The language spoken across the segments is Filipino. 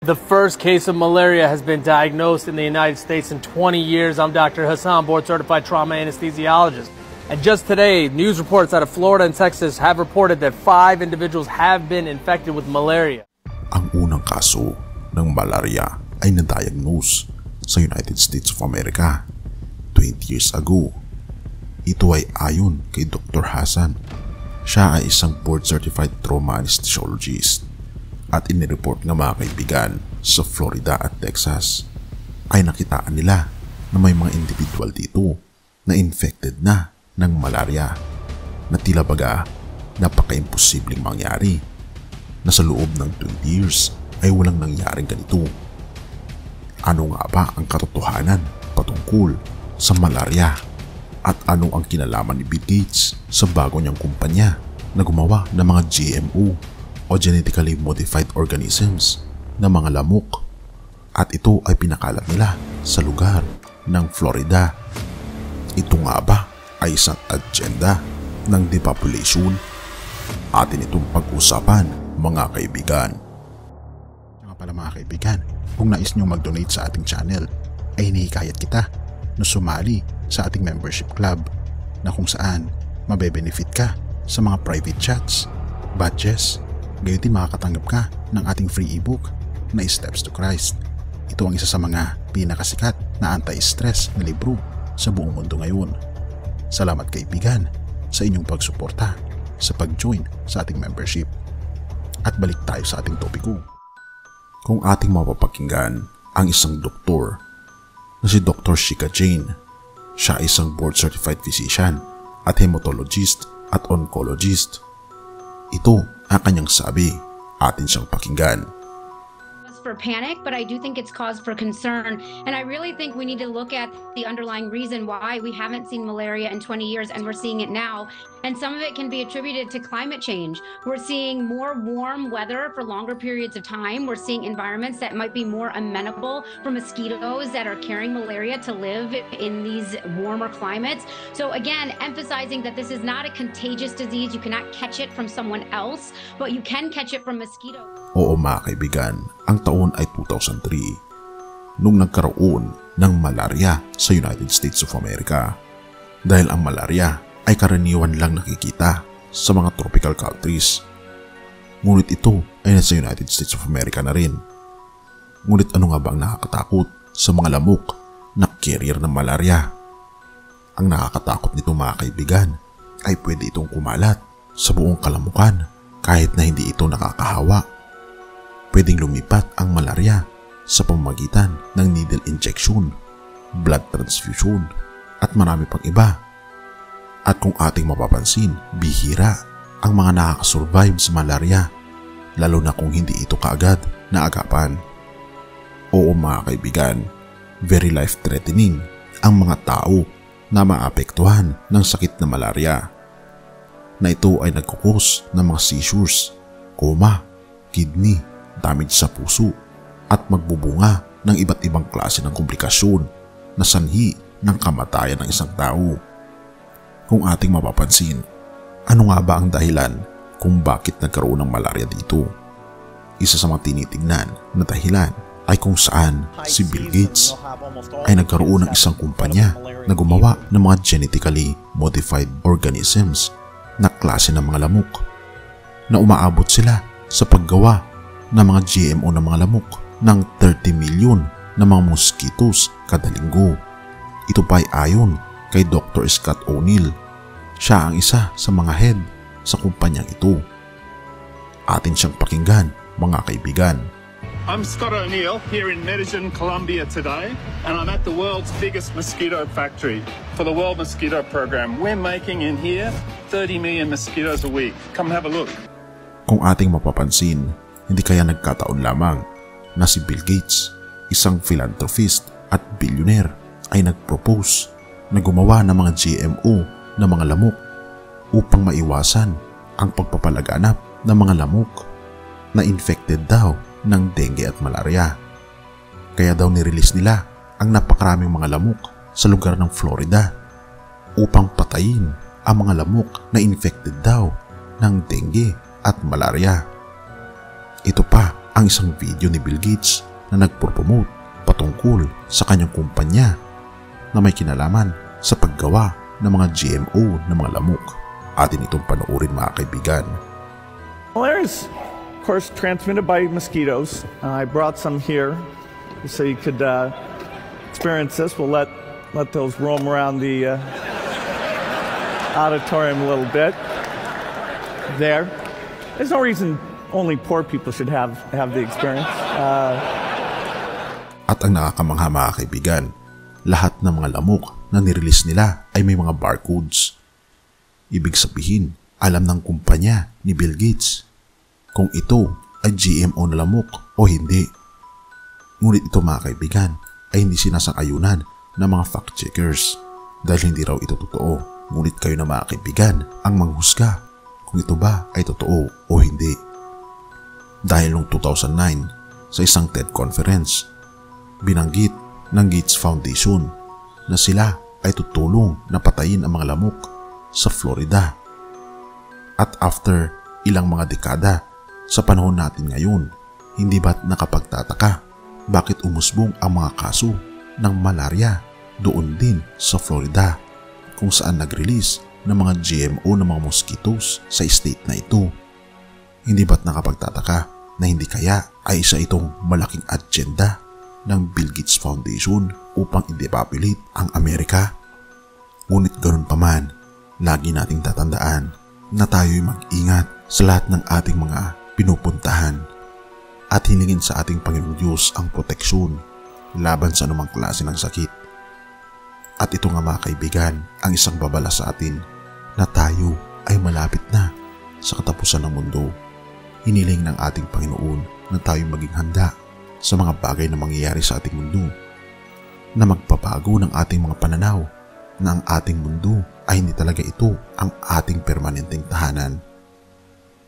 The first case of malaria has been diagnosed in the United States in 20 years. I'm Dr. Hassan, board-certified trauma anesthesiologist. And just today, news reports out of Florida and Texas have reported that 5 individuals have been infected with malaria. Ang unang kaso ng malaria ay na-diagnose sa United States of America 20 years ago. Ito ay ayon kay Dr. Hassan. Siya ay isang board-certified trauma anesthesiologist. At inireport ng mga kaibigan sa Florida at Texas ay nakitaan nila na may mga individual dito na infected na ng malaria na tila baga napaka-imposibleng mangyari na sa loob ng 20 years ay walang nangyaring ganito. Ano nga ba ang katotohanan patungkol sa malaria at ano ang kinalaman ni Bill Gates sa bago niyang kumpanya na gumawa ng mga GMO o genetically modified organisms na mga lamok, at ito ay pinakalat nila sa lugar ng Florida. Ito nga ba ay isang agenda ng depopulation? Atin itong pag-usapan, mga kaibigan. Kaya pala mga kaibigan, kung nais nyo mag-donate sa ating channel ay hinihikayat kita na sumali sa ating membership club na kung saan mabe-benefit ka sa mga private chats, badges. Gayon din makakatanggap ka ng ating free ebook na Steps to Christ. Ito ang isa sa mga pinakasikat na anti-stress na libro sa buong mundo ngayon. Salamat kaibigan sa inyong pagsuporta sa pag-join sa ating membership. At balik tayo sa ating topiko. Kung ating mapapakinggan ang isang doktor na si Dr. Shika Jain, siya ay isang board-certified physician at hematologist at oncologist. Ito ang kanyang sabi, atin siyang pakinggan. For panic, but I do think it's cause for concern, and I really think we need to look at the underlying reason why we haven't seen malaria in 20 years and we're seeing it now, and some of it can be attributed to climate change. We're seeing more warm weather for longer periods of time. We're seeing environments that might be more amenable for mosquitoes that are carrying malaria to live in these warmer climates. So again, emphasizing that this is not a contagious disease. You cannot catch it from someone else, but you can catch it from mosquitoes. Oo mga kaibigan, ang taon ay 2003 nung nagkaroon ng malaria sa United States of America. Dahil ang malaria ay karaniwan lang nakikita sa mga tropical countries. Ngunit ito ay nasa United States of America na rin. Ngunit ano nga ba ang nakakatakot sa mga lamok na carrier ng malaria? Ang nakakatakot nito mga kaibigan ay pwede itong kumalat sa buong kalamukan kahit na hindi ito nakakahawa. Pwedeng lumipat ang malaria sa pamamagitan ng needle injection, blood transfusion, at marami pang iba. At kung ating mapapansin, bihira ang mga nakakasurvive sa malaria, lalo na kung hindi ito kaagad naagapan. Oo mga kaibigan, very life-threatening ang mga tao na maapektuhan ng sakit na malaria, na ito ay nagkukos ng mga seizures, coma, kidney, damage sa puso at magbubunga ng iba't ibang klase ng komplikasyon na sanhi ng kamatayan ng isang tao. Kung ating mapapansin, ano nga ba ang dahilan kung bakit nagkaroon ng malaria dito? Isa sa mga tinitignan na dahilan ay kung saan si Bill Gates ay nagkaroon ng isang kumpanya na gumawa ng mga genetically modified organisms na klase ng mga lamok na umaabot sila sa paggawa ng mga GMO ng mga lamok ng 30 milyon na mga mosquitoes kada linggo. Ito pa ay ayon kay Dr. Scott O'Neill. Siya ang isa sa mga head sa kumpanyang ito. Atin siyang pakinggan, mga kaibigan. I'm Scott O'Neill here in Medellin, Colombia today, and I'm at the world's biggest mosquito factory for the World Mosquito Program. We're making in here 30 million mosquitoes a week. Come have a look. Kung ating mapapansin, hindi kaya nagkataon lamang na si Bill Gates, isang philanthropist at billionaire, ay nagpropose na gumawa ng mga GMO na mga lamok upang maiwasan ang pagpapalaganap ng mga lamok na infected daw ng dengue at malaria. Kaya daw nirelease nila ang napakaraming mga lamok sa lugar ng Florida upang patayin ang mga lamok na infected daw ng dengue at malaria. Ito pa ang isang video ni Bill Gates na nagpropromote patungkol sa kanyang kumpanya na may kinalaman sa paggawa ng mga GMO na mga lamok. Atin itong panoorin mga kaibigan. Malaria is, of course, transmitted by mosquitoes. I brought some here so you could experience this. We'll let those roam around the auditorium a little bit. There. There's no reason only poor people should have the experience. At ang nakakamangha mga kaibigan, lahat ng mga lamok na nirelease nila ay may mga barcodes. Ibig sabihin, alam ng kumpanya ni Bill Gates kung ito ay GMO na lamok o hindi. Ngunit ito mga kaibigan ay hindi sinasang-ayunan ng mga fact checkers dahil hindi raw ito totoo. Ngunit kayo na mga kaibigan ang manghusga kung ito ba ay totoo o hindi. Dahil noong 2009 sa isang TED conference, binanggit ng Gates Foundation na sila ay tutulong na patayin ang mga lamok sa Florida. At after ilang mga dekada sa panahon natin ngayon, hindi ba't nakapagtataka bakit umusbong ang mga kaso ng malaria doon din sa Florida kung saan nag-release ng mga GMO na mga mosquitoes sa state na ito? Hindi ba't nakapagtataka na hindi kaya ay isa itong malaking agenda ng Bill Gates Foundation upang i-depopulate ang Amerika? Ngunit ganoon pa man, lagi nating tatandaan na tayo'y mag-ingat sa lahat ng ating mga pinupuntahan at hilingin sa ating Panginoong Diyos ang proteksyon laban sa anumang klase ng sakit. At ito nga mga kaibigan ang isang babala sa atin na tayo ay malapit na sa katapusan ng mundo. Hiniling ng ating Panginoon na tayo maging handa sa mga bagay na mangyayari sa ating mundo, na magpapago ng ating mga pananaw na ang ating mundo ay hindi talaga ito ang ating permanenteng tahanan.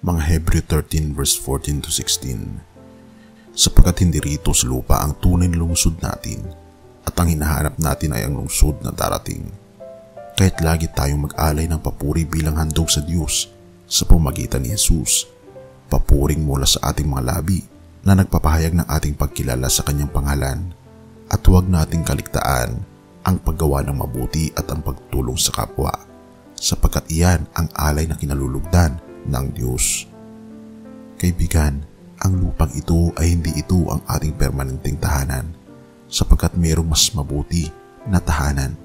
Mga Hebreo 13 verse 14 to 16. Sapagkat hindi rito sa lupa ang tunay na lungsod natin, at ang hinahanap natin ay ang lungsod na darating. Kahit lagi tayong mag-alay ng papuri bilang handog sa Diyos sa pamamagitan ni Jesus, papuring mula sa ating mga labi na nagpapahayag ng ating pagkilala sa kanyang pangalan, at huwag nating kaligtaan ang paggawa ng mabuti at ang pagtulong sa kapwa, sapagkat iyan ang alay na kinalulugdan ng Diyos. Kaibigan, ang lupang ito ay hindi ito ang ating permanenteng tahanan, sapagkat mayroong mas mabuti na tahanan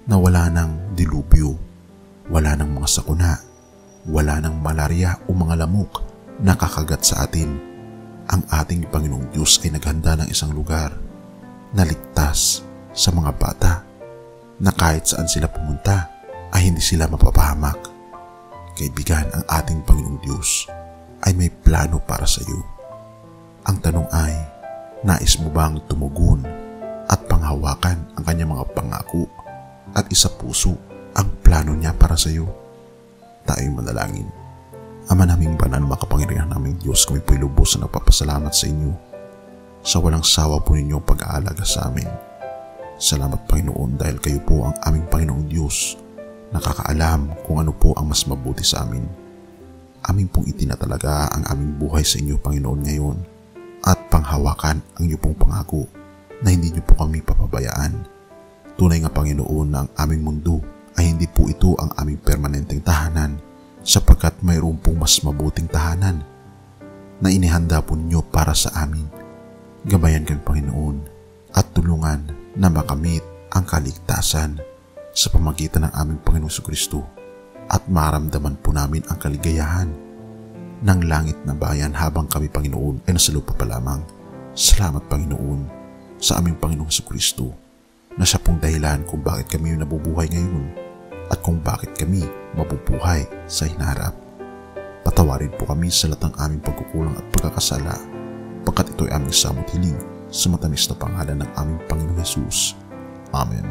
na wala ng dilubyo, wala ng mga sakuna, wala ng malaria o mga lamok na kakagat sa atin. Ang ating Panginoong Diyos ay naghanda ng isang lugar na ligtas sa mga bata, na kahit saan sila pumunta ay hindi sila mapapahamak. Kaibigan, ang ating Panginoong Diyos ay may plano para sa iyo. Ang tanong ay, nais mo bang tumugon at panghawakan ang kanyang mga pangako at isa puso ang plano niya para sa iyo? Tayo'y manalangin. Ama naming banal, makapangyarihan naming Diyos, kami po'y lubos na nagpapasalamat sa inyo sa walang sawa po ninyong pag-aalaga sa amin. Salamat Panginoon dahil kayo po ang aming Panginoong Diyos, nakakaalam kung ano po ang mas mabuti sa amin. Amin pong itinatalaga ang aming buhay sa inyo Panginoon ngayon at panghawakan ang inyo pong pangako na hindi niyo po kami papabayaan. Tunay nga Panginoon na ang aming mundo ay hindi po ito ang aming permanenteng tahanan, sapagkat mayroon pong mas mabuting tahanan na inihanda po ninyo para sa amin. Gabayan kami Panginoon at tulungan na makamit ang kaligtasan sa pamagitan ng aming Panginoong Jesucristo at maramdaman po namin ang kaligayahan ng langit na bayan habang kami Panginoon ay nasa lupa pa lamang. Salamat Panginoon sa aming Panginoong Jesucristo na siya pong dahilan kung bakit kami nabubuhay ngayon at kung bakit kami mabubuhay sa hinaharap. Patawarin po kami sa lahat ng aming pagkukulang at pagkakasala, pagkat ito'y aming samot hiling sa matamis na pangalan ng aming Panginoong Jesus. Amen.